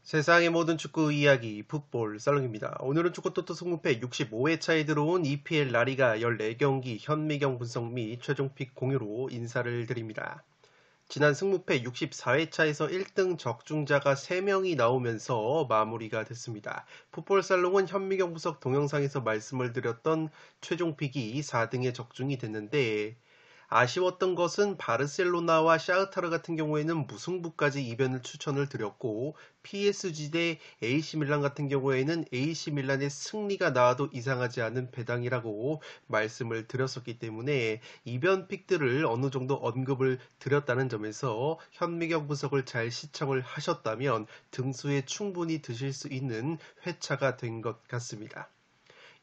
세상의 모든 축구 이야기 풋볼 살롱입니다. 오늘은 축구 토토 승무패 65회차에 들어온 EPL 라리가 14경기 현미경 분석 및 최종픽 공유로 인사를 드립니다. 지난 승무패 64회차에서 1등 적중자가 3명이 나오면서 마무리가 됐습니다. 풋볼 살롱은 현미경 분석 동영상에서 말씀을 드렸던 최종픽이 4등의 적중이 됐는데 아쉬웠던 것은 바르셀로나와 샤흐타르 같은 경우에는 무승부까지 이변을 추천을 드렸고 PSG 대 AC밀란 같은 경우에는 AC밀란의 승리가 나와도 이상하지 않은 배당이라고 말씀을 드렸었기 때문에 이변 픽들을 어느 정도 언급을 드렸다는 점에서 현미경 분석을 잘 시청을 하셨다면 등수에 충분히 드실 수 있는 회차가 된 것 같습니다.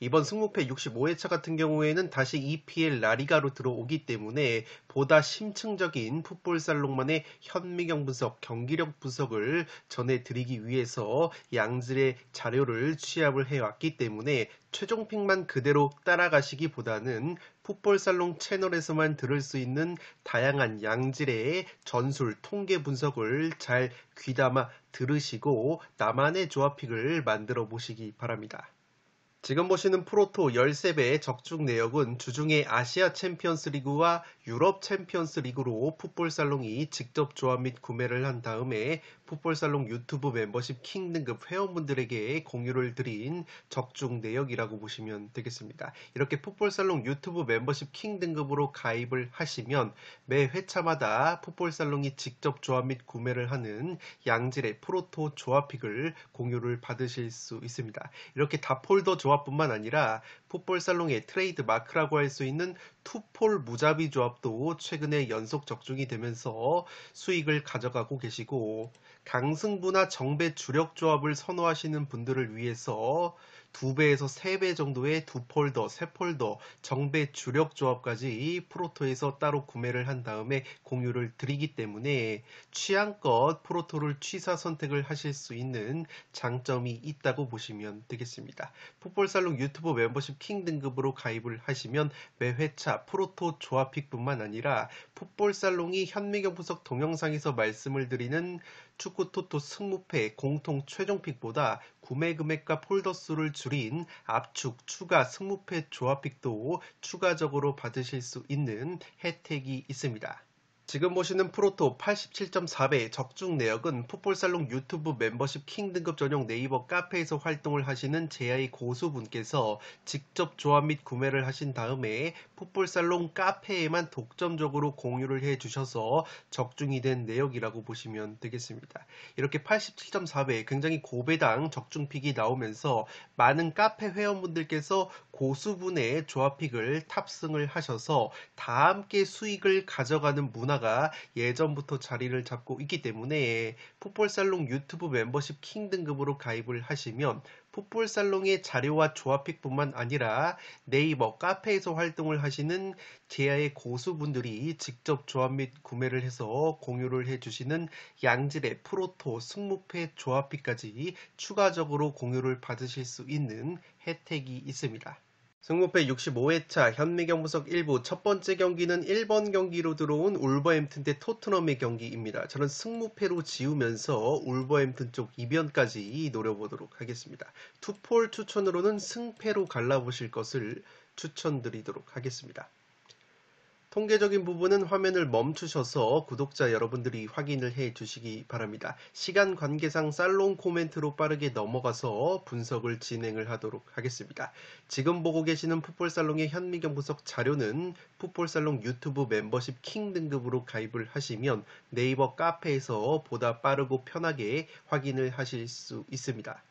이번 승무패 65회차 같은 경우에는 다시 EPL 라리가로 들어오기 때문에 보다 심층적인 풋볼살롱만의 현미경 분석, 경기력 분석을 전해드리기 위해서 양질의 자료를 취합을 해왔기 때문에 최종픽만 그대로 따라가시기보다는 풋볼살롱 채널에서만 들을 수 있는 다양한 양질의 전술, 통계 분석을 잘 귀담아 들으시고 나만의 조합픽을 만들어 보시기 바랍니다. 지금 보시는 프로토 13배의 적중 내역은 주중에 아시아 챔피언스 리그와 유럽 챔피언스 리그로 풋볼살롱이 직접 조합 및 구매를 한 다음에 풋볼살롱 유튜브 멤버십 킹 등급 회원분들에게 공유를 드린 적중 내역이라고 보시면 되겠습니다. 이렇게 풋볼살롱 유튜브 멤버십 킹 등급으로 가입을 하시면 매 회차마다 풋볼살롱이 직접 조합 및 구매를 하는 양질의 프로토 조합픽을 공유를 받으실 수 있습니다. 이렇게 다폴더 조합뿐만 아니라 풋볼살롱의 트레이드 마크라고 할 수 있는 투폴 무자비 조합도 최근에 연속 적중이 되면서 수익을 가져가고 계시고 강승부나 정배 주력 조합을 선호하시는 분들을 위해서 2배에서 3배 정도의 2폴더, 3폴더, 정배 주력 조합까지 프로토에서 따로 구매를 한 다음에 공유를 드리기 때문에 취향껏 프로토를 취사 선택을 하실 수 있는 장점이 있다고 보시면 되겠습니다. 풋볼살롱 유튜브 멤버십 킹 등급으로 가입을 하시면 매 회차 프로토 조합픽뿐만 아니라 풋볼살롱이 현미경 분석 동영상에서 말씀을 드리는 축구 토토 승무패 공통 최종픽보다 구매 금액과 폴더 수를 줄인 압축 추가 승무패 조합픽도 추가적으로 받으실 수 있는 혜택이 있습니다. 지금 보시는 프로토 87.4배 적중 내역은 풋볼살롱 유튜브 멤버십 킹 등급 전용 네이버 카페에서 활동을 하시는 제아의 고수분께서 직접 조합 및 구매를 하신 다음에 풋볼살롱 카페에만 독점적으로 공유를 해주셔서 적중이 된 내역이라고 보시면 되겠습니다. 이렇게 87.4배 굉장히 고배당 적중픽이 나오면서 많은 카페 회원분들께서 고수분의 조합픽을 탑승을 하셔서 다 함께 수익을 가져가는 문화가 예전부터 자리를 잡고 있기 때문에 풋볼살롱 유튜브 멤버십 킹 등급으로 가입을 하시면 풋볼살롱의 자료와 조합픽뿐만 아니라 네이버 카페에서 활동을 하시는 제야의 고수분들이 직접 조합 및 구매를 해서 공유를 해주시는 양질의 프로토 승무패 조합픽까지 추가적으로 공유를 받으실 수 있는 혜택이 있습니다. 승무패 65회차 현미경 분석 1부 첫 번째 경기는 1번 경기로 들어온 울버햄튼 대 토트넘의 경기입니다. 저는 승무패로 지우면서 울버햄튼 쪽 이변까지 노려보도록 하겠습니다. 투폴 추천으로는 승패로 갈라보실 것을 추천드리도록 하겠습니다. 통계적인 부분은 화면을 멈추셔서 구독자 여러분들이 확인을 해 주시기 바랍니다. 시간 관계상 살롱 코멘트로 빠르게 넘어가서 분석을 진행을 하도록 하겠습니다. 지금 보고 계시는 풋볼살롱의 현미경 분석 자료는 풋볼살롱 유튜브 멤버십 킹 등급으로 가입을 하시면 네이버 카페에서 보다 빠르고 편하게 확인을 하실 수 있습니다.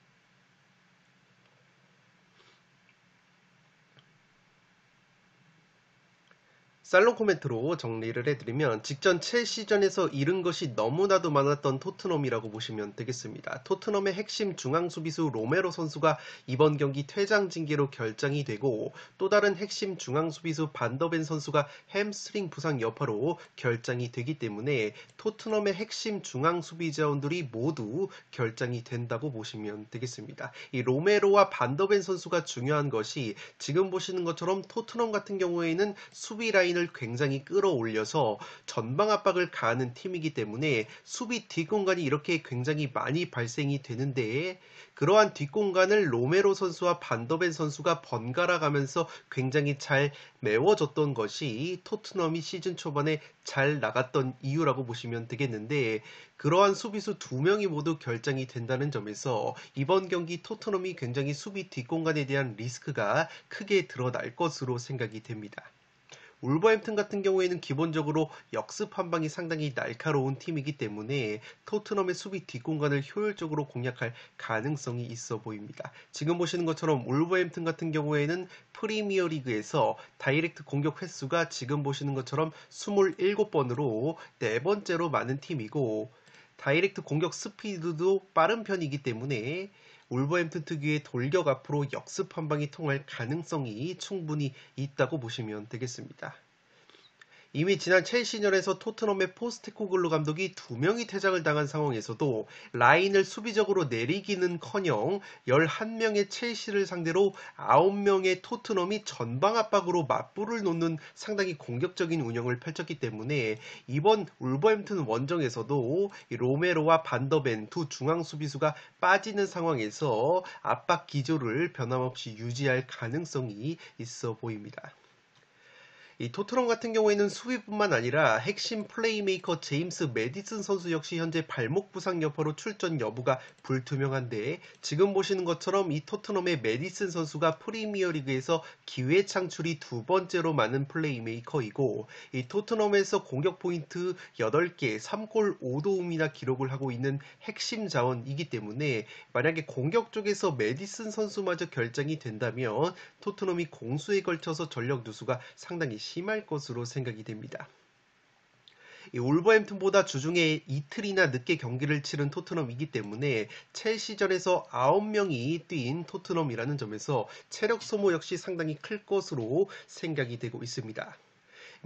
살롱 코멘트로 정리를 해드리면 직전 첼시전에서 잃은 것이 너무나도 많았던 토트넘이라고 보시면 되겠습니다. 토트넘의 핵심 중앙 수비수 로메로 선수가 이번 경기 퇴장 징계로 결정이 되고 또 다른 핵심 중앙 수비수 반더벤 선수가 햄스트링 부상 여파로 결정이 되기 때문에 토트넘의 핵심 중앙 수비 자원들이 모두 결정이 된다고 보시면 되겠습니다. 이 로메로와 반더벤 선수가 중요한 것이 지금 보시는 것처럼 토트넘 같은 경우에는 수비 라인 라인을 굉장히 끌어올려서 전방 압박을 가하는 팀이기 때문에 수비 뒷공간이 이렇게 굉장히 많이 발생이 되는데 그러한 뒷공간을 로메로 선수와 반더벤 선수가 번갈아 가면서 굉장히 잘 메워줬던 것이 토트넘이 시즌 초반에 잘 나갔던 이유라고 보시면 되겠는데 그러한 수비수 두 명이 모두 결장이 된다는 점에서 이번 경기 토트넘이 굉장히 수비 뒷공간에 대한 리스크가 크게 드러날 것으로 생각이 됩니다. 울버햄튼 같은 경우에는 기본적으로 역습 한 방이 상당히 날카로운 팀이기 때문에 토트넘의 수비 뒷공간을 효율적으로 공략할 가능성이 있어 보입니다. 지금 보시는 것처럼 울버햄튼 같은 경우에는 프리미어 리그에서 다이렉트 공격 횟수가 지금 보시는 것처럼 27번으로 네 번째로 많은 팀이고 다이렉트 공격 스피드도 빠른 편이기 때문에 울버햄튼 특유의 돌격 앞으로 역습 한 방이 통할 가능성이 충분히 있다고 보시면 되겠습니다. 이미 지난 첼시전에서 토트넘의 포스테코글루 감독이 두 명이 퇴장을 당한 상황에서도 라인을 수비적으로 내리기는커녕 11명의 첼시를 상대로 9명의 토트넘이 전방 압박으로 맞불을 놓는 상당히 공격적인 운영을 펼쳤기 때문에 이번 울버햄튼 원정에서도 로메로와 반더벤 두 중앙 수비수가 빠지는 상황에서 압박 기조를 변함없이 유지할 가능성이 있어 보입니다. 이 토트넘 같은 경우에는 수비뿐만 아니라 핵심 플레이메이커 제임스 매디슨 선수 역시 현재 발목 부상 여파로 출전 여부가 불투명한데 지금 보시는 것처럼 이 토트넘의 매디슨 선수가 프리미어리그에서 기회 창출이 두 번째로 많은 플레이메이커이고 이 토트넘에서 공격 포인트 8개 3골 5도움이나 기록을 하고 있는 핵심 자원이기 때문에 만약에 공격 쪽에서 매디슨 선수마저 결정이 된다면 토트넘이 공수에 걸쳐서 전력 누수가 상당히 심할 것으로 생각이 됩니다. 울버햄튼보다 주중에 이틀이나 늦게 경기를 치른 토트넘이기 때문에 첼시전에서 9명이 뛴 토트넘이라는 점에서 체력 소모 역시 상당히 클 것으로 생각이 되고 있습니다.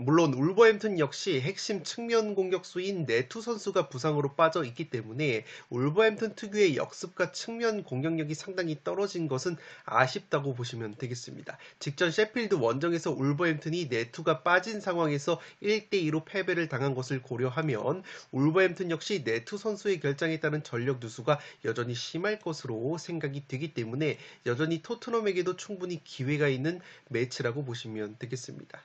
물론 울버햄튼 역시 핵심 측면 공격수인 네투 선수가 부상으로 빠져 있기 때문에 울버햄튼 특유의 역습과 측면 공격력이 상당히 떨어진 것은 아쉽다고 보시면 되겠습니다. 직전 셰필드 원정에서 울버햄튼이 네투가 빠진 상황에서 1대2로 패배를 당한 것을 고려하면 울버햄튼 역시 네투 선수의 결장에 따른 전력 누수가 여전히 심할 것으로 생각이 되기 때문에 여전히 토트넘에게도 충분히 기회가 있는 매치라고 보시면 되겠습니다.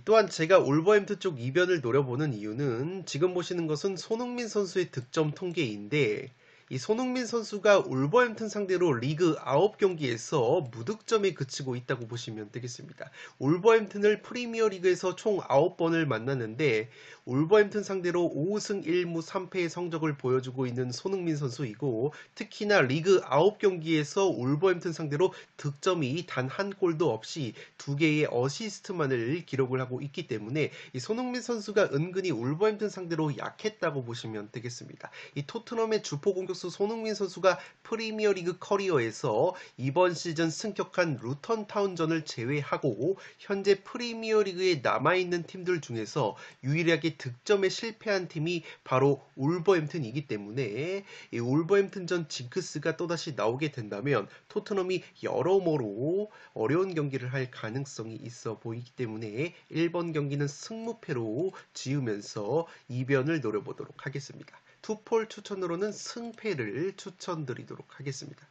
또한 제가 울버햄튼 쪽 이변을 노려보는 이유는 지금 보시는 것은 손흥민 선수의 득점 통계인데 이 손흥민 선수가 울버햄튼 상대로 리그 9경기에서 무득점에 그치고 있다고 보시면 되겠습니다. 울버햄튼을 프리미어리그에서 총 9번을 만났는데 울버햄튼 상대로 5승 1무 3패의 성적을 보여주고 있는 손흥민 선수이고 특히나 리그 9경기에서 울버햄튼 상대로 득점이 단 한 골도 없이 2개의 어시스트만을 기록을 하고 있기 때문에 이 손흥민 선수가 은근히 울버햄튼 상대로 약했다고 보시면 되겠습니다. 이 토트넘의 주포 공격수 손흥민 선수가 프리미어리그 커리어에서 이번 시즌 승격한 루턴 타운전을 제외하고 현재 프리미어리그에 남아있는 팀들 중에서 유일하게 득점에 실패한 팀이 바로 울버햄튼이기 때문에 이 울버햄튼전 징크스가 또다시 나오게 된다면 토트넘이 여러모로 어려운 경기를 할 가능성이 있어 보이기 때문에 1번 경기는 승무패로 지으면서 이변을 노려보도록 하겠습니다. 투폴 추천으로는 승패를 추천드리도록 하겠습니다.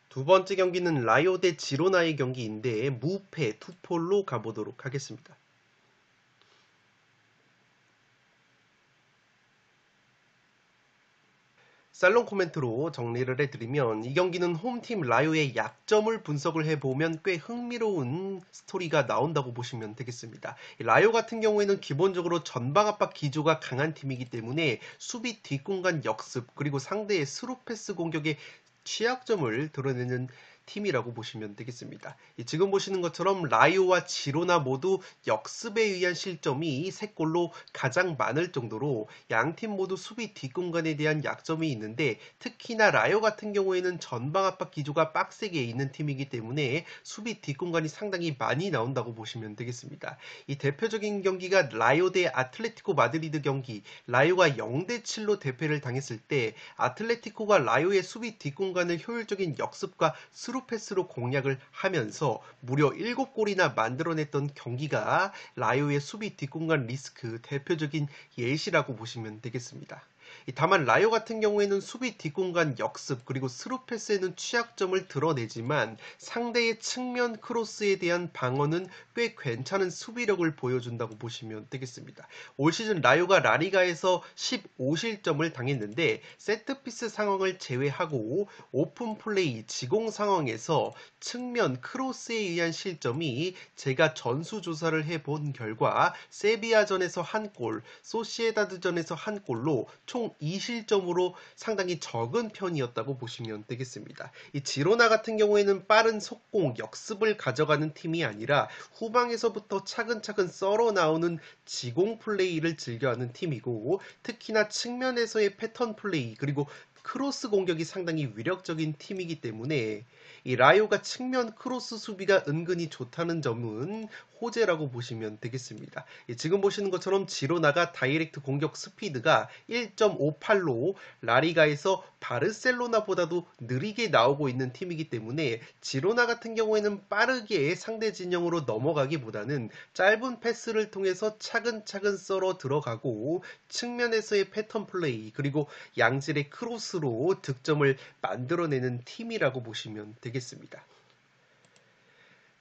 두 번째 경기는 라요 대 지로나의 경기인데 무패 투폴로 가보도록 하겠습니다. 살롱 코멘트로 정리를 해드리면 이 경기는 홈팀 라요의 약점을 분석을 해보면 꽤 흥미로운 스토리가 나온다고 보시면 되겠습니다. 라요 같은 경우에는 기본적으로 전방 압박 기조가 강한 팀이기 때문에 수비 뒷공간 역습 그리고 상대의 스루 패스 공격의 취약점을 드러내는 팀이라고 보시면 되겠습니다. 지금 보시는 것처럼 라요와 지로나 모두 역습에 의한 실점이 3골로 가장 많을 정도로 양팀 모두 수비 뒷공간에 대한 약점이 있는데 특히나 라요 같은 경우에는 전방 압박 기조가 빡세게 있는 팀이기 때문에 수비 뒷공간이 상당히 많이 나온다고 보시면 되겠습니다. 이 대표적인 경기가 라요 대 아틀레티코 마드리드 경기 라요가 0대7로 대패를 당했을 때 아틀레티코가 라요의 수비 뒷공간을 효율적인 역습과 스루 공략을 하면서 무려 7골이나 만들어냈던 경기가 라이오의 수비 뒷공간 리스크 대표적인 예시라고 보시면 되겠습니다. 다만 라이오 같은 경우에는 수비 뒷공간 역습 그리고 스루 패스에는 취약점을 드러내지만 상대의 측면 크로스에 대한 방어는 꽤 괜찮은 수비력을 보여준다고 보시면 되겠습니다. 올 시즌 라이오가 라리가에서 15실점을 당했는데 세트피스 상황을 제외하고 오픈 플레이 지공 상황에서 측면 크로스에 의한 실점이 제가 전수조사를 해본 결과 세비야전에서 한 골, 소시에다드전에서 한 골로 총 2실점으로 상당히 적은 편이었다고 보시면 되겠습니다. 이 지로나 같은 경우에는 빠른 속공, 역습을 가져가는 팀이 아니라 후방에서부터 차근차근 썰어 나오는 지공 플레이를 즐겨하는 팀이고 특히나 측면에서의 패턴 플레이 그리고 크로스 공격이 상당히 위력적인 팀이기 때문에 이 라이오가 측면 크로스 수비가 은근히 좋다는 점은 호재라고 보시면 되겠습니다. 지금 보시는 것처럼 지로나가 다이렉트 공격 스피드가 1.58로 라리가에서 바르셀로나보다도 느리게 나오고 있는 팀이기 때문에 지로나 같은 경우에는 빠르게 상대 진영으로 넘어가기보다는 짧은 패스를 통해서 차근차근 썰어 들어가고 측면에서의 패턴 플레이 그리고 양질의 크로스로 득점을 만들어내는 팀이라고 보시면 되겠습니다.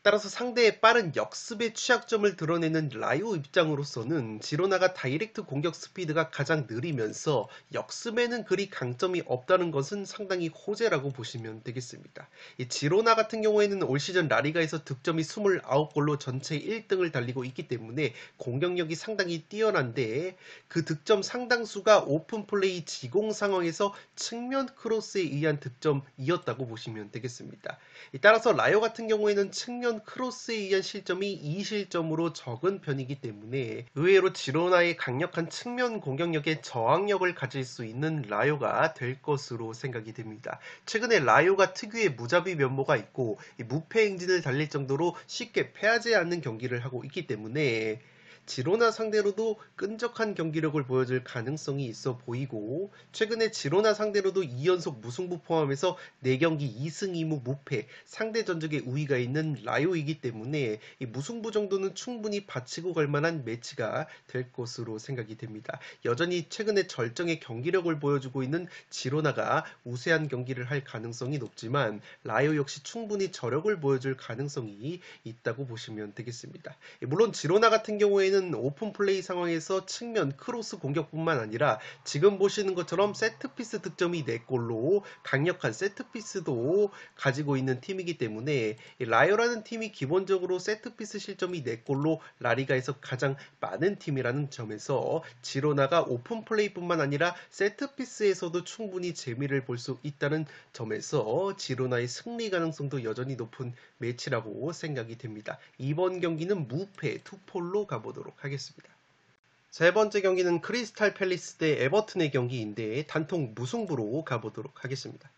따라서 상대의 빠른 역습의 취약점을 드러내는 라이오 입장으로서는 지로나가 다이렉트 공격 스피드가 가장 느리면서 역습에는 그리 강점이 없다는 것은 상당히 호재라고 보시면 되겠습니다. 이 지로나 같은 경우에는 올 시즌 라리가에서 득점이 29골로 전체 1등을 달리고 있기 때문에 공격력이 상당히 뛰어난데 그 득점 상당수가 오픈 플레이 지공 상황에서 측면 크로스에 의한 득점이었다고 보시면 되겠습니다. 따라서 라이오 같은 경우에는 측면 크로스에 의한 실점이 2실점으로 적은 편이기 때문에 의외로 지로나의 강력한 측면 공격력에 저항력을 가질 수 있는 라이오가 될 것으로 생각이 됩니다. 최근에 라이오가 특유의 무자비 면모가 있고 무패 행진을 달릴 정도로 쉽게 패하지 않는 경기를 하고 있기 때문에 지로나 상대로도 끈적한 경기력을 보여줄 가능성이 있어 보이고 최근에 지로나 상대로도 2연속 무승부 포함해서 4경기 2승 2무 무패 상대 전적에 우위가 있는 라이오이기 때문에 이 무승부 정도는 충분히 바치고 갈 만한 매치가 될 것으로 생각이 됩니다. 여전히 최근에 절정의 경기력을 보여주고 있는 지로나가 우세한 경기를 할 가능성이 높지만 라이오 역시 충분히 저력을 보여줄 가능성이 있다고 보시면 되겠습니다. 물론 지로나 같은 경우에는 오픈 플레이 상황에서 측면 크로스 공격뿐만 아니라 지금 보시는 것처럼 세트피스 득점이 4골로 강력한 세트피스도 가지고 있는 팀이기 때문에 라이오라는 팀이 기본적으로 세트피스 실점이 4골로 라리가에서 가장 많은 팀이라는 점에서 지로나가 오픈 플레이뿐만 아니라 세트피스에서도 충분히 재미를 볼 수 있다는 점에서 지로나의 승리 가능성도 여전히 높은 매치라고 생각이 됩니다. 이번 경기는 무패 투폴로 가보도록 하겠습니다. 세 번째 경기는 크리스탈 팰리스 대 에버튼의 경기인데 단통 무승부로 가보도록 하겠습니다.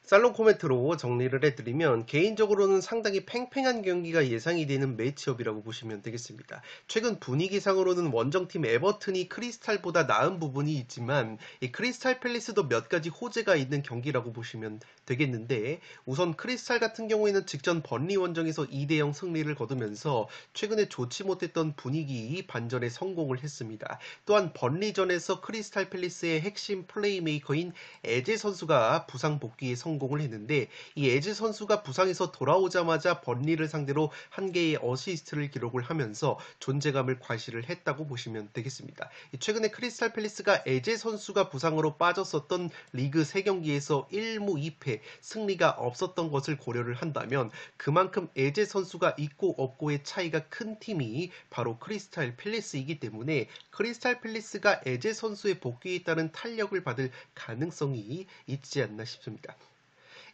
살롱 코멘트로 정리를 해드리면 개인적으로는 상당히 팽팽한 경기가 예상이 되는 매치업이라고 보시면 되겠습니다. 최근 분위기상으로는 원정팀 에버튼이 크리스탈보다 나은 부분이 있지만 이 크리스탈 팰리스도 몇 가지 호재가 있는 경기라고 보시면 되겠는데 우선 크리스탈 같은 경우에는 직전 번리 원정에서 2대0 승리를 거두면서 최근에 좋지 못했던 분위기 반전에 성공을 했습니다. 또한 번리전에서 크리스탈 팰리스의 핵심 플레이메이커인 에제 선수가 부상 복귀에 성공을 했는데 이 에즈 선수가 부상에서 돌아오자마자 번리를 상대로 한 개의 어시스트를 기록을 하면서 존재감을 과시를 했다고 보시면 되겠습니다. 최근에 크리스탈 팰리스가 에제 선수가 부상으로 빠졌었던 리그 3경기에서 1무 2패 승리가 없었던 것을 고려를 한다면 그만큼 에제 선수가 있고 없고의 차이가 큰 팀이 바로 크리스탈 팰리스이기 때문에 크리스탈 팰리스가 에제 선수의 복귀에 따른 탄력을 받을 가능성이 있지 않나 싶습니다.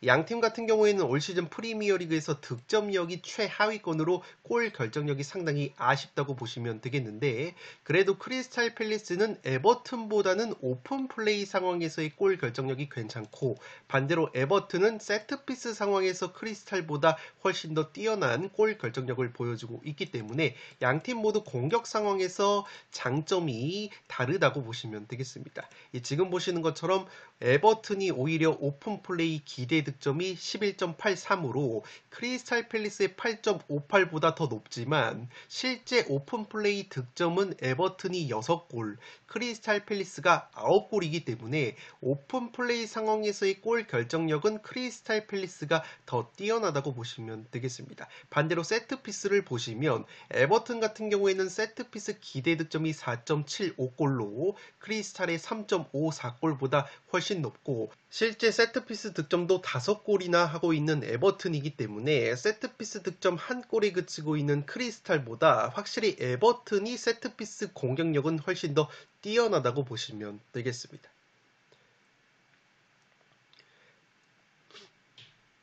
양팀 같은 경우에는 올 시즌 프리미어리그에서 득점력이 최하위권으로 골 결정력이 상당히 아쉽다고 보시면 되겠는데, 그래도 크리스탈 팰리스는 에버튼보다는 오픈 플레이 상황에서의 골 결정력이 괜찮고, 반대로 에버튼은 세트피스 상황에서 크리스탈보다 훨씬 더 뛰어난 골 결정력을 보여주고 있기 때문에 양팀 모두 공격 상황에서 장점이 다르다고 보시면 되겠습니다. 지금 보시는 것처럼 에버튼이 오히려 오픈 플레이 기대 득점이 11.83으로 크리스탈 팰리스의 8.58보다 더 높지만, 실제 오픈 플레이 득점은 에버튼이 6골, 크리스탈 팰리스가 9골이기 때문에 오픈 플레이 상황에서의 골 결정력은 크리스탈 팰리스가 더 뛰어나다고 보시면 되겠습니다. 반대로 세트피스를 보시면 에버튼 같은 경우에는 세트피스 기대 득점이 4.75골로 크리스탈의 3.54골보다 훨씬 높고, 실제 세트피스 득점도 5골이나 하고 있는 에버튼이기 때문에 세트피스 득점 1골에 그치고 있는 크리스탈보다 확실히 에버튼이 세트피스 공격력은 훨씬 더 뛰어나다고 보시면 되겠습니다.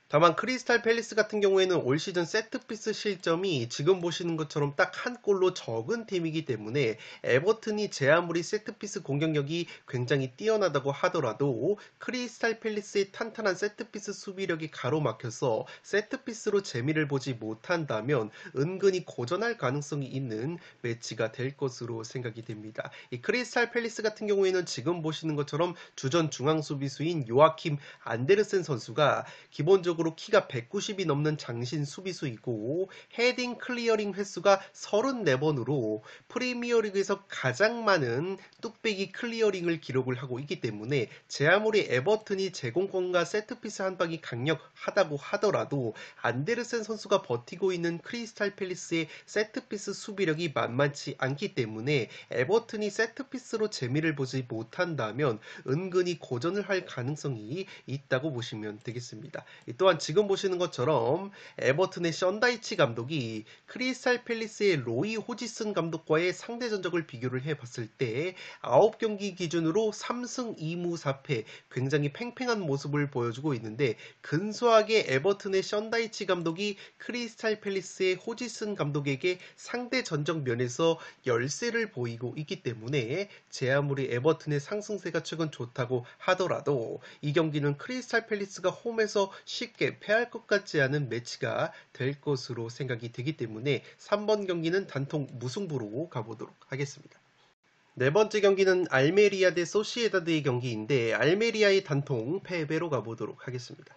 다만 크리스탈 팰리스 같은 경우에는 올 시즌 세트피스 실점이 지금 보시는 것처럼 딱 한 골로 적은 팀이기 때문에 에버튼이 제 아무리 세트피스 공격력이 굉장히 뛰어나다고 하더라도 크리스탈 팰리스의 탄탄한 세트피스 수비력이 가로막혀서 세트피스로 재미를 보지 못한다면 은근히 고전할 가능성이 있는 매치가 될 것으로 생각이 됩니다. 이 크리스탈 팰리스 같은 경우에는 지금 보시는 것처럼 주전 중앙 수비수인 요아킴 안데르센 선수가 기본적으로 키가 190이 넘는 장신 수비수이고, 헤딩 클리어링 횟수가 34번으로 프리미어리그에서 가장 많은 뚝배기 클리어링을 기록을 하고 있기 때문에 제 아무리 에버튼이 제공권과 세트피스 한 방이 강력하다고 하더라도 안데르센 선수가 버티고 있는 크리스탈 팰리스의 세트피스 수비력이 만만치 않기 때문에 에버튼이 세트피스로 재미를 보지 못한다면 은근히 고전을 할 가능성이 있다고 보시면 되겠습니다. 또한 지금 보시는 것처럼 에버튼의 션다이치 감독이 크리스탈 팰리스의 로이 호지슨 감독과의 상대 전적을 비교를 해봤을 때 9경기 기준으로 3승 2무 4패 굉장히 팽팽한 모습을 보여주고 있는데, 근소하게 에버튼의 션다이치 감독이 크리스탈 팰리스의 호지슨 감독에게 상대 전적 면에서 열세를 보이고 있기 때문에 제 아무리 에버튼의 상승세가 최근 좋다고 하더라도 이 경기는 크리스탈 팰리스가 홈에서 쉽게 패할 것 같지 않은 매치가 될 것으로 생각이 되기 때문에 3번 경기는 단통 무승부로 가보도록 하겠습니다. 네 번째 경기는 알메리아 대 소시에다드의 경기인데 알메리아의 단통 패배로 가보도록 하겠습니다.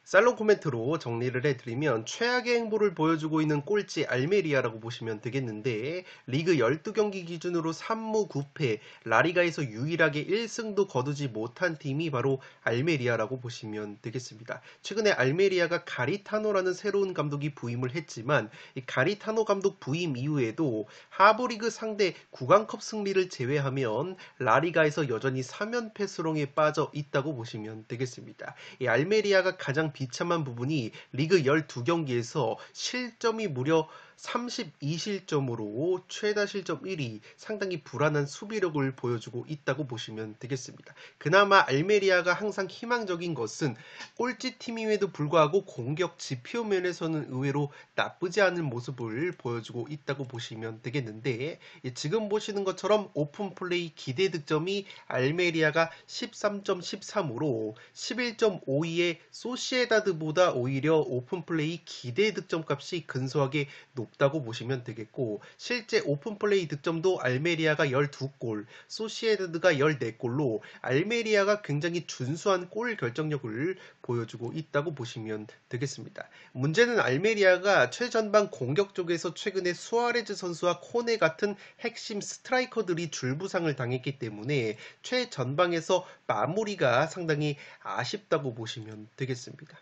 살롱 코멘트로 정리를 해드리면 최악의 행보를 보여주고 있는 꼴찌 알메리아라고 보시면 되겠는데, 리그 12경기 기준으로 3무 9패, 라리가에서 유일하게 1승도 거두지 못한 팀이 바로 알메리아라고 보시면 되겠습니다. 최근에 알메리아가 가리타노라는 새로운 감독이 부임을 했지만 이 가리타노 감독 부임 이후에도 하부리그 상대 구강컵 승리를 제외하면 라리가에서 여전히 3연패 수렁에 빠져 있다고 보시면 되겠습니다. 이 알메리아가 가장 비참한 부분이 리그 12경기에서 실점이 무려 32실점으로 최다 실점 1위, 상당히 불안한 수비력을 보여주고 있다고 보시면 되겠습니다. 그나마 알메리아가 항상 희망적인 것은 꼴찌팀임에도 불구하고 공격 지표 면에서는 의외로 나쁘지 않은 모습을 보여주고 있다고 보시면 되겠는데, 지금 보시는 것처럼 오픈 플레이 기대 득점이 알메리아가 13.13으로 11.52의 소시에다드보다 오히려 오픈 플레이 기대 득점 값이 근소하게 높다고 보시면 되겠고, 실제 오픈 플레이 득점도 알메리아가 12골, 소시에다드가 14골로 알메리아가 굉장히 준수한 골 결정력을 보여주고 있다고 보시면 되겠습니다. 문제는 알메리아가 최전방 공격 쪽에서 최근에 수아레즈 선수와 코네 같은 핵심 스트라이커들이 줄부상을 당했기 때문에 최전방에서 마무리가 상당히 아쉽다고 보시면 되겠습니다.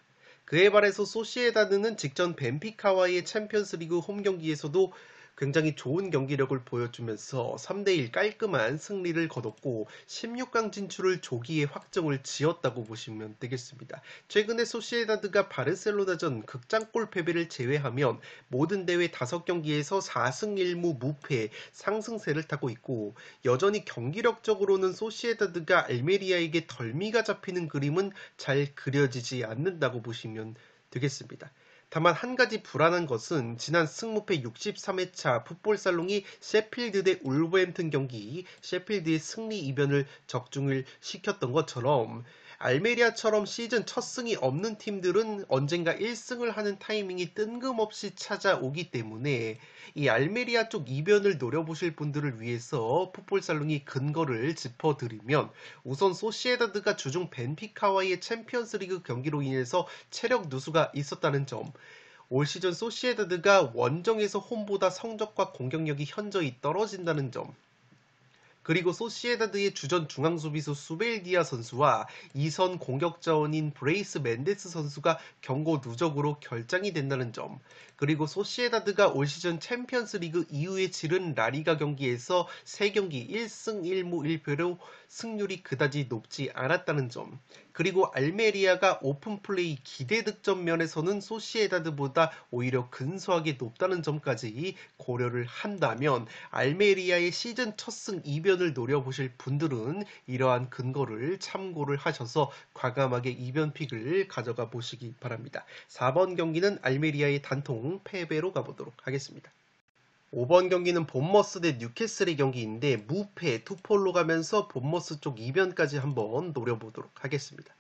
그에 반해서 소시에다드는 직전 벤피카와의 챔피언스리그 홈경기에서도 굉장히 좋은 경기력을 보여주면서 3대1 깔끔한 승리를 거뒀고 16강 진출을 조기에 확정을 지었다고 보시면 되겠습니다. 최근에 소시에다드가 바르셀로나전 극장골 패배를 제외하면 모든 대회 5경기에서 4승 1무 무패 상승세를 타고 있고 여전히 경기력적으로는 소시에다드가 알메리아에게 덜미가 잡히는 그림은 잘 그려지지 않는다고 보시면 되겠습니다. 다만 한 가지 불안한 것은 지난 승무패 63회차 풋볼살롱이 셰필드 대 울버햄튼 경기 셰필드의 승리 이변을 적중을 시켰던 것처럼 알메리아처럼 시즌 첫 승이 없는 팀들은 언젠가 1승을 하는 타이밍이 뜬금없이 찾아오기 때문에 이 알메리아 쪽 이변을 노려보실 분들을 위해서 풋볼살롱이 근거를 짚어드리면 우선 소시에다드가 주중 벤피카와의 챔피언스리그 경기로 인해서 체력 누수가 있었다는 점, 올 시즌 소시에다드가 원정에서 홈보다 성적과 공격력이 현저히 떨어진다는 점, 그리고 소시에다드의 주전 중앙수비수 수벨디아 선수와 2선 공격자원인 브레이스 멘데스 선수가 경고 누적으로 결장이 된다는 점, 그리고 소시에다드가 올 시즌 챔피언스 리그 이후에 치른 라리가 경기에서 3경기 1승 1무 1패로 승률이 그다지 높지 않았다는 점, 그리고 알메리아가 오픈플레이 기대 득점 면에서는 소시에다드보다 오히려 근소하게 높다는 점까지 고려를 한다면 알메리아의 시즌 첫 승 이변을 노려보실 분들은 이러한 근거를 참고를 하셔서 과감하게 이변픽을 가져가 보시기 바랍니다. 4번 경기는 알메리아의 단통 패배로 가보도록 하겠습니다. 5번 경기는 본머스 대 뉴캐슬의 경기인데 무패 투폴로 가면서 본머스 쪽 이변까지 한번 노려보도록 하겠습니다.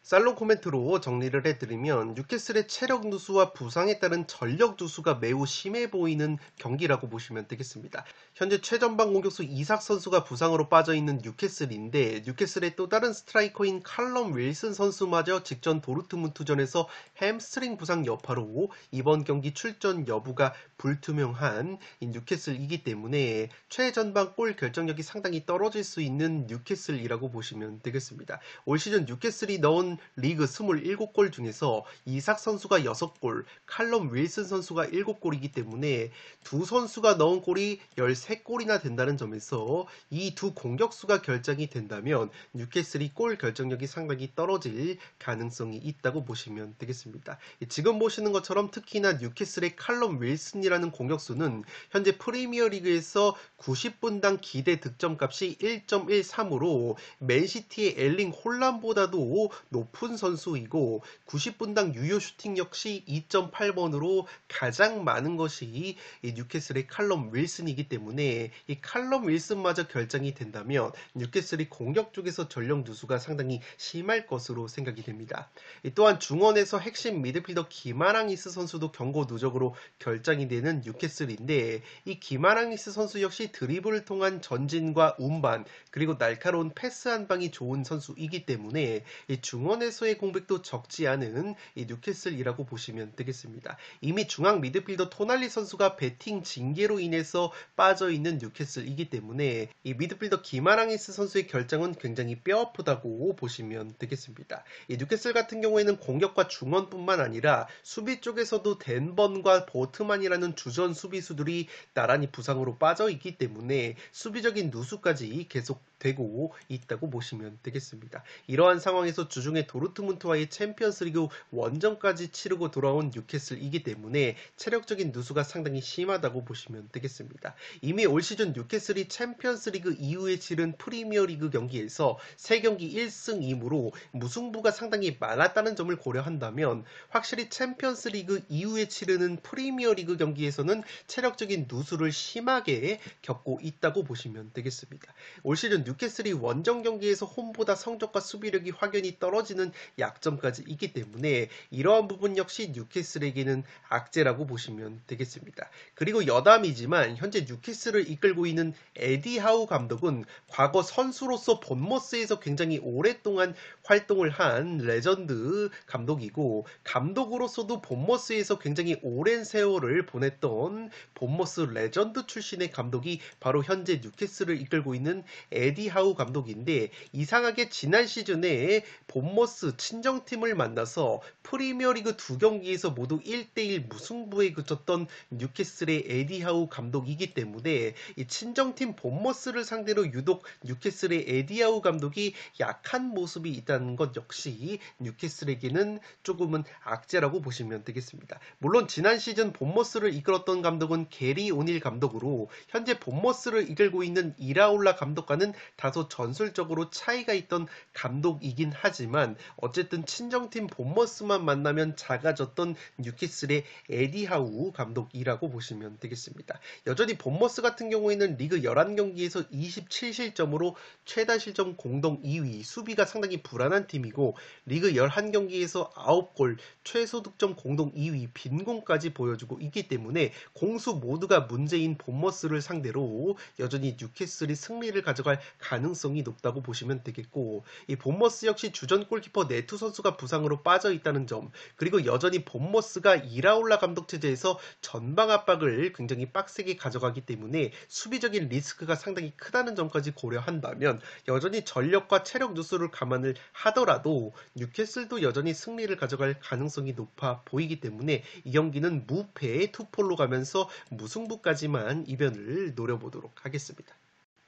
살롱 코멘트로 정리를 해드리면 뉴캐슬의 체력 누수와 부상에 따른 전력 누수가 매우 심해 보이는 경기라고 보시면 되겠습니다. 현재 최전방 공격수 이삭 선수가 부상으로 빠져있는 뉴캐슬인데 뉴캐슬의 또 다른 스트라이커인 칼럼 윌슨 선수마저 직전 도르트문트전에서 햄스트링 부상 여파로 이번 경기 출전 여부가 불투명한 뉴캐슬이기 때문에 최전방 골 결정력이 상당히 떨어질 수 있는 뉴캐슬이라고 보시면 되겠습니다. 올 시즌 뉴캐슬이 넣은 리그 27골 중에서 이삭 선수가 6골, 칼럼 윌슨 선수가 7골이기 때문에 두 선수가 넣은 골이 13골이나 된다는 점에서 이 두 공격수가 결정이 된다면 뉴캐슬이 골 결정력이 상당히 떨어질 가능성이 있다고 보시면 되겠습니다. 지금 보시는 것처럼 특히나 뉴캐슬의 칼럼 윌슨이라는 공격수는 현재 프리미어리그에서 90분당 기대 득점값이 1.13으로 맨시티의 엘링 홀란보다도 높은 선수이고 90분당 유효 슈팅 역시 2.8번으로 가장 많은 것이 이 뉴캐슬의 칼럼 윌슨이기 때문에 이 칼럼 윌슨마저 결정이 된다면 뉴캐슬이 공격 쪽에서 전력 누수가 상당히 심할 것으로 생각이 됩니다. 또한 중원에서 핵심 미드필더 기마랑이스 선수도 경고 누적으로 결정이 되는 뉴캐슬인데 이 기마랑이스 선수 역시 드리블을 통한 전진과 운반 그리고 날카로운 패스 한 방이 좋은 선수이기 때문에 이 중원에서의 공백도 적지 않은 이 뉴캐슬이라고 보시면 되겠습니다. 이미 중앙 미드필더 토날리 선수가 배팅 징계로 인해서 빠져있는 뉴캐슬이기 때문에 이 미드필더 기마랑이스 선수의 결정은 굉장히 뼈아프다고 보시면 되겠습니다. 이 뉴캐슬 같은 경우에는 공격과 중원뿐만 아니라 수비 쪽에서도 댄번과 보트만이라는 주전 수비수들이 나란히 부상으로 빠져있기 때문에 수비적인 누수까지 계속되고 있다고 보시면 되겠습니다. 이러한 상황에서 주중에 도르트문트와의 챔피언스리그 원정까지 치르고 돌아온 뉴캐슬이기 때문에 체력적인 누수가 상당히 심하다고 보시면 되겠습니다. 이미 올 시즌 뉴캐슬이 챔피언스리그 이후에 치른 프리미어리그 경기에서 3경기 1승 2무로 무승부가 상당히 많았다는 점을 고려한다면 확실히 챔피언스리그 이후에 치르는 프리미어리그 경기에서는 체력적인 누수를 심하게 겪고 있다고 보시면 되겠습니다. 올 시즌 뉴캐슬이 원정 경기에서 홈보다 성적과 수비력이 확연히 떨어지는 약점까지 있기 때문에 이러한 부분 역시 뉴캐슬에게는 악재라고 보시면 되겠습니다. 그리고 여담이지만 현재 뉴캐슬을 이끌고 있는 에디 하우 감독은 과거 선수로서 본머스에서 굉장히 오랫동안 활동을 한 레전드 감독이고 감독으로서도 본머스에서 굉장히 오랜 세월을 보냈던 본머스 레전드 출신의 감독이 바로 현재 뉴캐슬을 이끌고 있는 에디 하우 감독인데 이상하게 지난 시즌에 본머스 본머스 친정팀을 만나서 프리미어리그 두 경기에서 모두 1대1 무승부에 그쳤던 뉴캐슬의 에디 하우 감독이기 때문에 이 친정팀 본머스를 상대로 유독 뉴캐슬의 에디 하우 감독이 약한 모습이 있다는 것 역시 뉴캐슬에게는 조금은 악재라고 보시면 되겠습니다. 물론 지난 시즌 본머스를 이끌었던 감독은 게리 오닐 감독으로 현재 본머스를 이끌고 있는 이라올라 감독과는 다소 전술적으로 차이가 있던 감독이긴 하지만 어쨌든 친정팀 본머스만 만나면 작아졌던 뉴캐슬의 에디 하우 감독이라고 보시면 되겠습니다. 여전히 본머스 같은 경우에는 리그 11경기에서 27실점으로 최다 실점 공동 2위, 수비가 상당히 불안한 팀이고 리그 11경기에서 9골, 최소 득점 공동 2위, 빈공까지 보여주고 있기 때문에 공수 모두가 문제인 본머스를 상대로 여전히 뉴캐슬이 승리를 가져갈 가능성이 높다고 보시면 되겠고 이 본머스 역시 주전 골키퍼 네투 선수가 부상으로 빠져 있다는 점 그리고 여전히 본머스가 이라올라 감독 체제에서 전방 압박을 굉장히 빡세게 가져가기 때문에 수비적인 리스크가 상당히 크다는 점까지 고려한다면 여전히 전력과 체력 누수를 감안을 하더라도 뉴캐슬도 여전히 승리를 가져갈 가능성이 높아 보이기 때문에 이 경기는 무패 투폴로 가면서 무승부까지만 이변을 노려보도록 하겠습니다.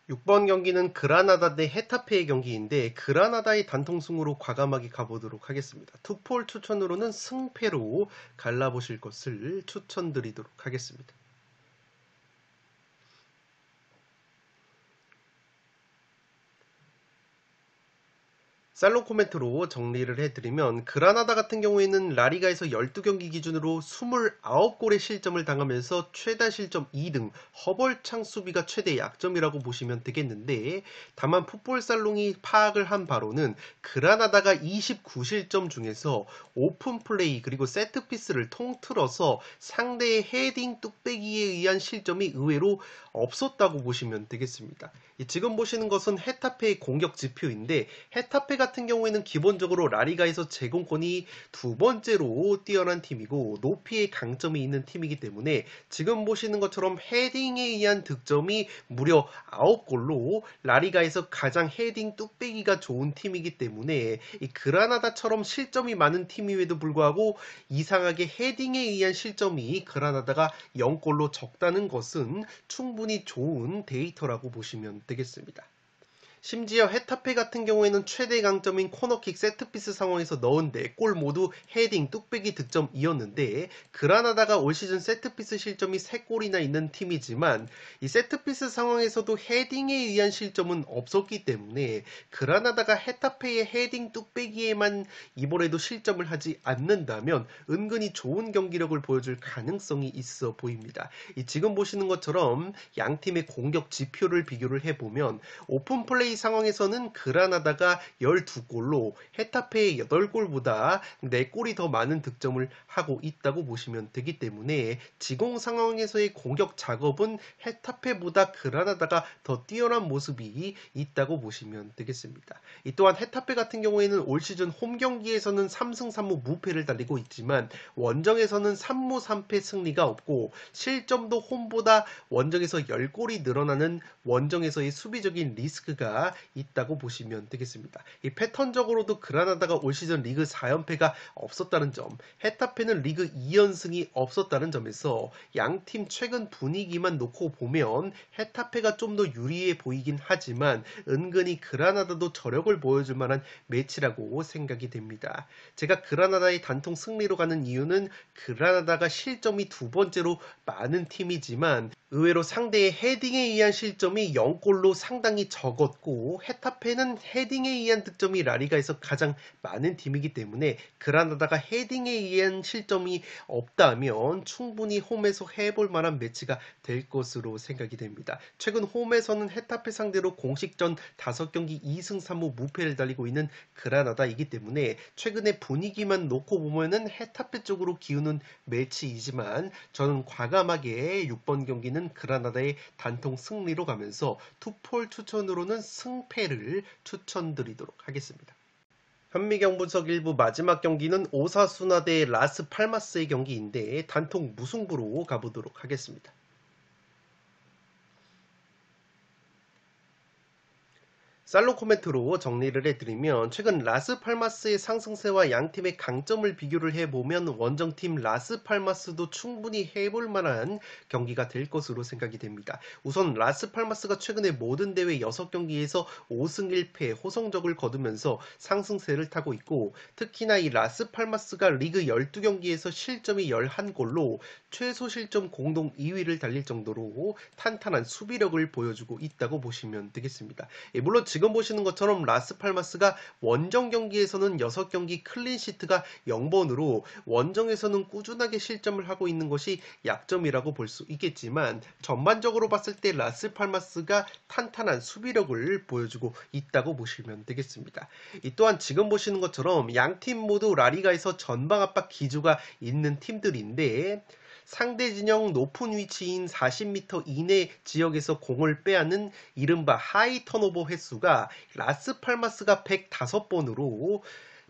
6번 경기는 그라나다 대 헤타페의 경기인데 그라나다의 단통승으로 과감하게 가보도록 하겠습니다. 투폴 추천으로는 승패로 갈라보실 것을 추천드리도록 하겠습니다. 살롱 코멘트로 정리를 해드리면 그라나다 같은 경우에는 라리가에서 12경기 기준으로 29골의 실점을 당하면서 최다 실점 2등, 허벌창 수비가 최대 약점이라고 보시면 되겠는데 다만 풋볼 살롱이 파악을 한 바로는 그라나다가 29실점 중에서 오픈 플레이 그리고 세트피스를 통틀어서 상대의 헤딩 뚝배기에 의한 실점이 의외로 없었다고 보시면 되겠습니다. 지금 보시는 것은 헤타페의 공격 지표인데 헤타페 같은 경우에는 기본적으로 라리가에서 제공권이 두 번째로 뛰어난 팀이고 높이의 강점이 있는 팀이기 때문에 지금 보시는 것처럼 헤딩에 의한 득점이 무려 9골로 라리가에서 가장 헤딩 뚝배기가 좋은 팀이기 때문에 이 그라나다처럼 실점이 많은 팀임에도 불구하고 이상하게 헤딩에 의한 실점이 그라나다가 0골로 적다는 것은 충분히 좋은 데이터라고 보시면 되겠습니다. 심지어 헤타페 같은 경우에는 최대 강점인 코너킥 세트피스 상황에서 넣은 4골 모두 헤딩 뚝배기 득점이었는데 그라나다가 올 시즌 세트피스 실점이 3골이나 있는 팀이지만 이 세트피스 상황에서도 헤딩에 의한 실점은 없었기 때문에 그라나다가 헤타페의 헤딩 뚝배기에만 이번에도 실점을 하지 않는다면 은근히 좋은 경기력을 보여줄 가능성이 있어 보입니다. 지금 보시는 것처럼 양 팀의 공격 지표를 비교를 해보면 오픈 플레이 상황에서는 그라나다가 12골로 헤타페의 8골보다 4골이 더 많은 득점을 하고 있다고 보시면 되기 때문에 지공 상황에서의 공격 작업은 헤타페보다 그라나다가 더 뛰어난 모습이 있다고 보시면 되겠습니다. 또한 헤타페 같은 경우에는 올 시즌 홈 경기에서는 3승 3무 무패를 달리고 있지만 원정에서는 3무 3패 승리가 없고 실점도 홈보다 원정에서 10골이 늘어나는 원정에서의 수비적인 리스크가 있다고 보시면 되겠습니다. 이 패턴적으로도 그라나다가 올 시즌 리그 4연패가 없었다는 점, 헤타페는 리그 2연승이 없었다는 점에서 양팀 최근 분위기만 놓고 보면 헤타페가 좀 더 유리해 보이긴 하지만 은근히 그라나다도 저력을 보여줄 만한 매치라고 생각이 됩니다. 제가 그라나다의 단통 승리로 가는 이유는 그라나다가 실점이 두 번째로 많은 팀이지만 의외로 상대의 헤딩에 의한 실점이 0골로 상당히 적었고 헤타페는 헤딩에 의한 득점이 라리가에서 가장 많은 팀이기 때문에 그라나다가 헤딩에 의한 실점이 없다면 충분히 홈에서 해볼 만한 매치가 될 것으로 생각이 됩니다. 최근 홈에서는 헤타페 상대로 공식전 5경기 2승 3무 무패를 달리고 있는 그라나다이기 때문에 최근의 분위기만 놓고 보면은 헤타페 쪽으로 기우는 매치이지만 저는 과감하게 6번 경기는 그라나다의 단통 승리로 가면서 투폴 추천으로는 승패를 추천드리도록 하겠습니다. 현미경 분석 일부 마지막 경기는 오사수나 대 라스 팔마스의 경기인데 단통 무승부로 가보도록 하겠습니다. 살롱 코멘트로 정리를 해드리면 최근 라스팔마스의 상승세와 양팀의 강점을 비교를 해보면 원정팀 라스팔마스도 충분히 해볼 만한 경기가 될 것으로 생각이 됩니다. 우선 라스팔마스가 최근에 모든 대회 6경기에서 5승 1패 호성적을 거두면서 상승세를 타고 있고, 특히나 이 라스팔마스가 리그 12경기에서 실점이 11골로 최소 실점 공동 2위를 달릴 정도로 탄탄한 수비력을 보여주고 있다고 보시면 되겠습니다. 물론 지금 보시는 것처럼 라스팔마스가 원정 경기에서는 6경기 클린시트가 0번으로 원정에서는 꾸준하게 실점을 하고 있는 것이 약점이라고 볼 수 있겠지만, 전반적으로 봤을 때 라스팔마스가 탄탄한 수비력을 보여주고 있다고 보시면 되겠습니다. 또한 지금 보시는 것처럼 양팀 모두 라리가에서 전방 압박 기조가 있는 팀들인데, 상대 진영 높은 위치인 40m 이내 지역에서 공을 빼앗는 이른바 하이 턴오버 횟수가 라스팔마스가 105번으로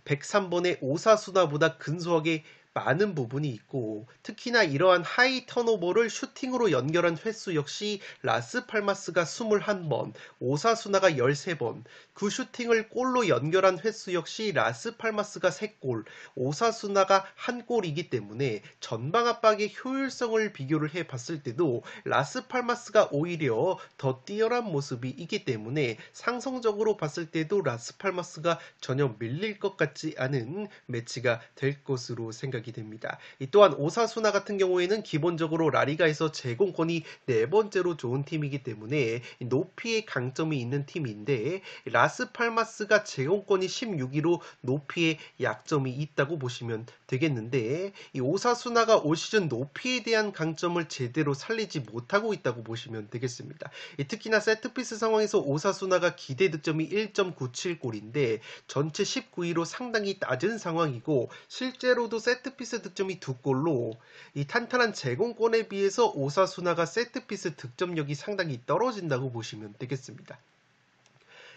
103번의 오사수나보다 근소하게 많은 부분이 있고, 특히나 이러한 하이 턴오버를 슈팅으로 연결한 횟수 역시 라스팔마스가 21번, 오사수나가 13번, 그 슈팅을 골로 연결한 횟수 역시 라스팔마스가 3골, 오사수나가 1골이기 때문에 전방 압박의 효율성을 비교를 해봤을 때도 라스팔마스가 오히려 더 뛰어난 모습이 있기 때문에 상성적으로 봤을 때도 라스팔마스가 전혀 밀릴 것 같지 않은 매치가 될 것으로 생각이 됩니다. 또한 오사수나 같은 경우에는 기본적으로 라리가에서 제공권이 4번째로 좋은 팀이기 때문에 높이의 강점이 있는 팀인데, 라스팔마스가 제공권이 16위로 높이의 약점이 있다고 보시면 되겠는데, 이 오사수나가 올 시즌 높이에 대한 강점을 제대로 살리지 못하고 있다고 보시면 되겠습니다. 특히나 세트피스 상황에서 오사수나가 기대 득점이 1.97골인데 전체 19위로 상당히 낮은 상황이고, 실제로도 세트피스 득점이 2골로 이 탄탄한 제공권에 비해서 오사수나가 세트피스 득점력이 상당히 떨어진다고 보시면 되겠습니다.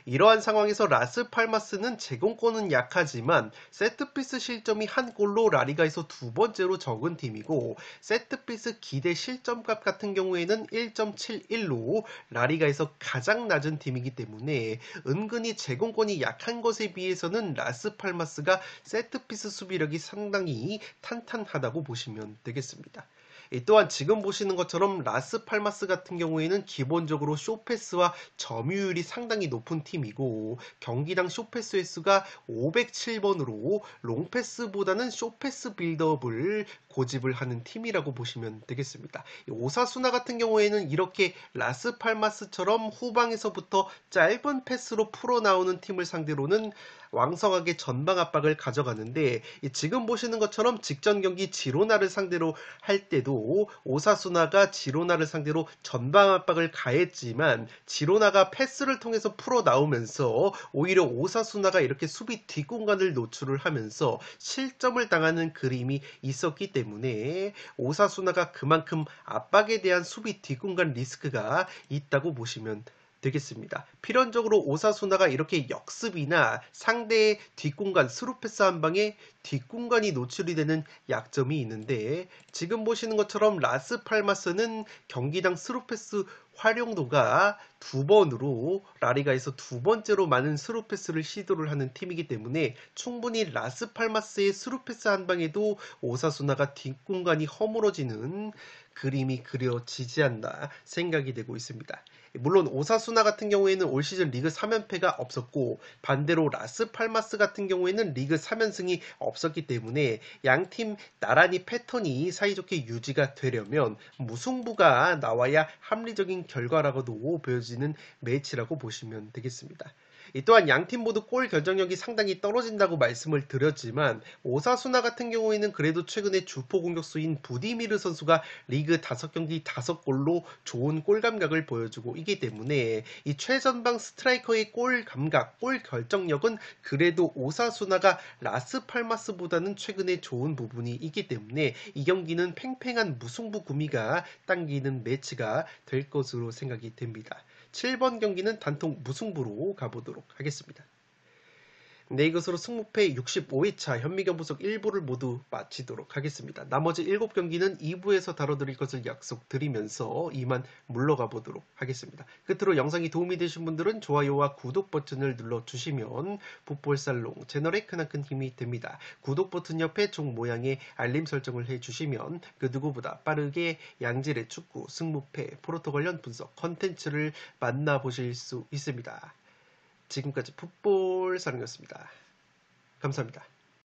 이러한 상황에서 라스팔마스는 제공권은 약하지만 세트피스 실점이 1골로 라리가에서 2번째로 적은 팀이고, 세트피스 기대 실점값 같은 경우에는 1.71로 라리가에서 가장 낮은 팀이기 때문에 은근히 제공권이 약한 것에 비해서는 라스팔마스가 세트피스 수비력이 상당히 탄탄하다고 보시면 되겠습니다. 또한 지금 보시는 것처럼 라스팔마스 같은 경우에는 기본적으로 쇼패스와 점유율이 상당히 높은 팀이고, 경기당 쇼패스 횟수가 507번으로 롱패스보다는 쇼패스 빌드업을 고집을 하는 팀이라고 보시면 되겠습니다. 오사수나 같은 경우에는 이렇게 라스팔마스처럼 후방에서부터 짧은 패스로 풀어나오는 팀을 상대로는 왕성하게 전방 압박을 가져가는데, 지금 보시는 것처럼 직전 경기 지로나를 상대로 할 때도 오사수나가 지로나를 상대로 전방 압박을 가했지만 지로나가 패스를 통해서 풀어 나오면서 오히려 오사수나가 이렇게 수비 뒷공간을 노출을 하면서 실점을 당하는 그림이 있었기 때문에 오사수나가 그만큼 압박에 대한 수비 뒷공간 리스크가 있다고 보시면 되겠습니다. 필연적으로 오사수나가 이렇게 역습이나 상대의 뒷공간 스루패스 한 방에 뒷공간이 노출이 되는 약점이 있는데, 지금 보시는 것처럼 라스팔마스는 경기당 스루패스 활용도가 2번으로 라리가에서 2번째로 많은 스루패스를 시도를 하는 팀이기 때문에 충분히 라스팔마스의 스루패스 한 방에도 오사수나가 뒷공간이 허물어지는 그림이 그려지지 않나 생각이 되고 있습니다. 물론 오사수나 같은 경우에는 올 시즌 리그 3연패가 없었고, 반대로 라스팔마스 같은 경우에는 리그 3연승이 없었기 때문에 양팀 나란히 패턴이 사이좋게 유지가 되려면 무승부가 나와야 합리적인 결과라고도 보여지는 매치라고 보시면 되겠습니다. 또한 양팀 모두 골 결정력이 상당히 떨어진다고 말씀을 드렸지만, 오사수나 같은 경우에는 그래도 최근에 주포 공격수인 부디미르 선수가 리그 5경기 5골로 좋은 골 감각을 보여주고 있기 때문에 이 최전방 스트라이커의 골 감각, 골 결정력은 그래도 오사수나가 라스팔마스보다는 최근에 좋은 부분이 있기 때문에 이 경기는 팽팽한 무승부 구미가 당기는 매치가 될 것으로 생각이 됩니다. 7번 경기는 단통 무승부로 가보도록 하겠습니다. 네, 이것으로 승무패 65회차 현미경 분석 1부를 모두 마치도록 하겠습니다. 나머지 7경기는 2부에서 다뤄드릴 것을 약속드리면서 이만 물러가 보도록 하겠습니다. 끝으로 영상이 도움이 되신 분들은 좋아요와 구독 버튼을 눌러주시면 풋볼살롱 채널에 크나큰 힘이 됩니다. 구독 버튼 옆에 종 모양의 알림 설정을 해주시면 그 누구보다 빠르게 양질의 축구, 승무패, 프로토 관련 분석 컨텐츠를 만나보실 수 있습니다. 지금까지 풋볼사령이었습니다. 감사합니다.